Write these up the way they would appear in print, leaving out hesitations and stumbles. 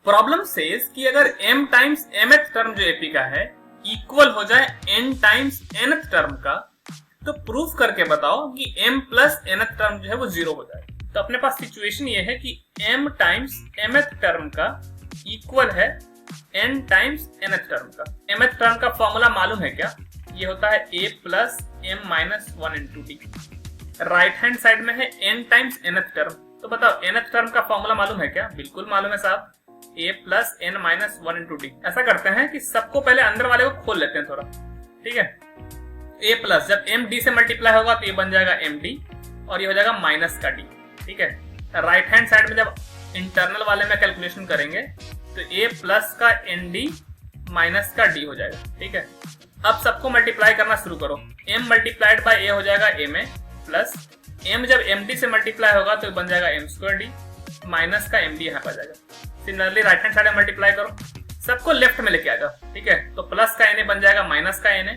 Problem says कि अगर m times mth term जो एपी का है इक्वल हो जाए n टाइम्स nth टर्म का, तो प्रूफ करके बताओ कि m प्लस nth टर्म जो है वो जीरो हो जाए। तो अपने पास सिचुएशन ये है कि m टाइम्स mth टर्म का इक्वल है n टाइम्स nth टर्म का। mth टर्म का फॉर्मूला मालूम है क्या? ये होता है a plus m minus 1 into D. Right hand side में है n टाइम्स nth टर्म, तो बताओ nth टर्म का फॉर्मूला मालूम है क्या? बिल्कुल मालूम है साहब, a plus n minus 1 into D. ऐसा करते हैं कि सबको पहले अंदर वाले को खोल लेते हैं थोड़ा, ठीक है। a प्लस जब m d से मल्टीप्लाई होगा तो ये बन जाएगा m d और ये हो जाएगा माइनस का d, ठीक है। राइट हैंड साइड में जब इंटरनल वाले में कैलकुलेशन करेंगे तो a प्लस का n d माइनस का d हो जाएगा, ठीक है। अब सबको मल्टीप्लाई करना शुरू करो। m मल्टीप्लाइड बाय a हो जाएगा m a प्लस m जब md से मल्टीप्लाई होगा तो बन जाएगा m स्क्वायर d माइनस का md यहाँ पर जाएगा। सिमिलरली राइट हैंड साइड में मल्टीप्लाई करो, सबको लेफ्ट में लेके आ जाओ, ठीक है। तो प्लस का na बन जाएगा माइनस का na,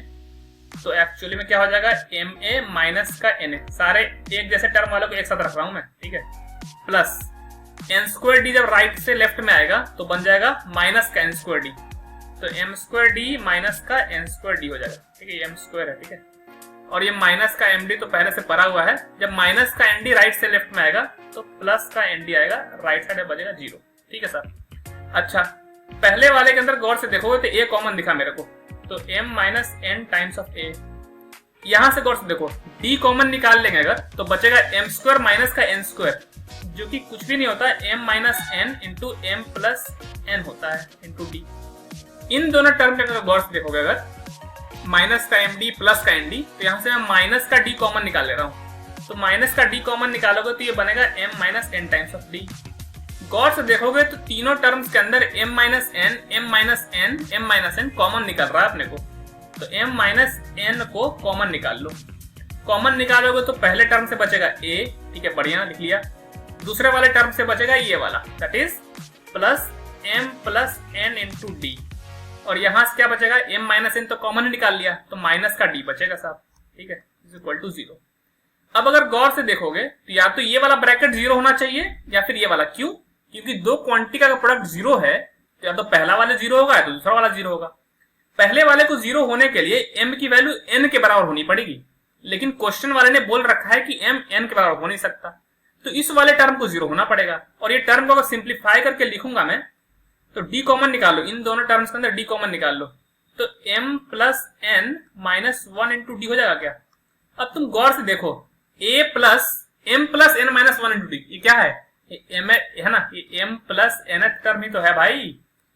तो एक्चुअली में क्या हो जाएगा ma माइनस का na। सारे एक जैसे टर्म वालों को एक साथ रख रहा हूं मैं, ठीक है। प्लस n स्क्वायर d जब राइट से लेफ्ट में आएगा तो बन जाएगा माइनस का n स्क्वायर d, तो m स्क्वायर d माइनस का n स्क्वायर d हो जाएगा, ठीक है। m स्क्वायर है, ठीक है। और ये माइनस का md तो पहले से पड़ा हुआ है, जब माइनस का nd राइट से लेफ्ट में आएगा तो प्लस का nd आएगा, राइट साइड में बचेगा जीरो, ठीक है सर। अच्छा, पहले वाले के अंदर गौर से देखोगे तो a कॉमन दिखा मेरे को, तो m minus n times of a। यहां से गौर से देखो, d कॉमन निकाल लेंगे अगर तो बचेगा m स्क्वायर माइनस का n स्क्वायर, जो कि कुछ भी नहीं होता, m minus n into m plus n होता है इंटू d। इन दोनों टर्म के अंदर गौर से देखोगे अगर माइनस का md प्लस का nd, तो यहां से मैं माइनस का d कॉमन निकाल ले रहा हूं, तो माइनस का d कॉमन निकालोगे तो ये बनेगा m minus n times of d। गौर से देखोगे तो तीनों टर्म्स के अंदर m minus n, m minus n, m minus n common निकल रहा है अपने को, तो m माइनस n को कॉमन निकाल लो। कॉमन निकालोगे तो पहले टर्म से बचेगा a, ठीक है, बढ़िया लिख लिया। दूसरे वाले टर्म से बचेगा ये वाला, that is plus m plus n into D, और यहां से क्या बचेगा m माइनस n तो कॉमन ही निकाल लिया, तो माइनस का d बचेगा साहब, ठीक है, इज इक्वल टू जीरो। अब अगर गौर से देखोगे तो या तो ये वाला ब्रैकेट जीरो होना चाहिए या फिर ये वाला, क्यों? क्योंकि दो क्वांटिटी का प्रोडक्ट जीरो है तो या तो पहला वाला जीरो होगा या तो दूसरा वाला जीरो होगा। पहले वाले को जीरो होने के लिए m की वैल्यू n के बराबर होनी पड़ेगी, लेकिन क्वेश्चन वाले ने बोल रखा है कि m n के बराबर हो नहीं सकता, तो इस वाले टर्म को जीरो होना पड़ेगा। और ये टर्म को अगर सिंप्लीफाई करके लिखूंगा मैं तो d कॉमन निकाल लो, इन दोनों टर्म्स के अंदर d कॉमन निकाल लो, तो m plus n minus 1 into D हो जाएगा क्या? अब तुम गौर से देखो, a plus m plus n minus 1 into D, ये क्या है? ये m है ना, ये m प्लस nth टर्म ही तो है भाई,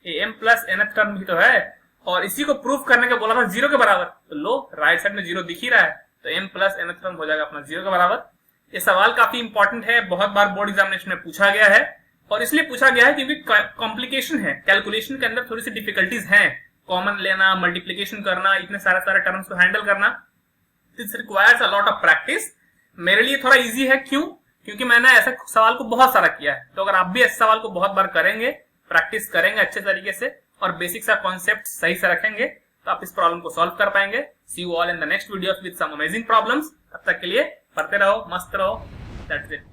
ये m प्लस nth टर्म ही तो है, और इसी को प्रूफ करने का बोला था जीरो के बराबर, तो लो राइट साइड में जीरो दिख ही रहा है, तो m प्लस nth टर्म हो जाएगा अपना जीरो के बराबर। ये सवाल काफी इंपॉर्टेंट है, बहुत बार बोर्ड एग्जामिनेशन में पूछा गया है, और इसलिए पूछा गया है क्योंकि कॉम्प्लिकेशन है, कैलकुलेशन के अंदर थोड़ी सी डिफिकल्टीज हैं, कॉमन लेना, मल्टीप्लीकेशन करना, इतने सारे टर्म्स को हैंडल करना, this requires a lot of practice. मेरे लिए थोड़ा इजी है, क्यों? क्योंकि मैंने ऐसे सवाल को बहुत सारा किया है, तो अगर आप भी ऐसे सवाल को बहुत बार करेंगे, प्रैक्टिस करेंगे अच्छे तरीके से और बेसिक सा कॉन्सेप्ट सही से रखेंगे, तो आप इस प्रॉब्लम को सॉल्व कर पाएंगे। See you all in the next video with some amazing problems. तब तक के लिए पढ़ते रहो, मस्त रहो, दैट्स इट।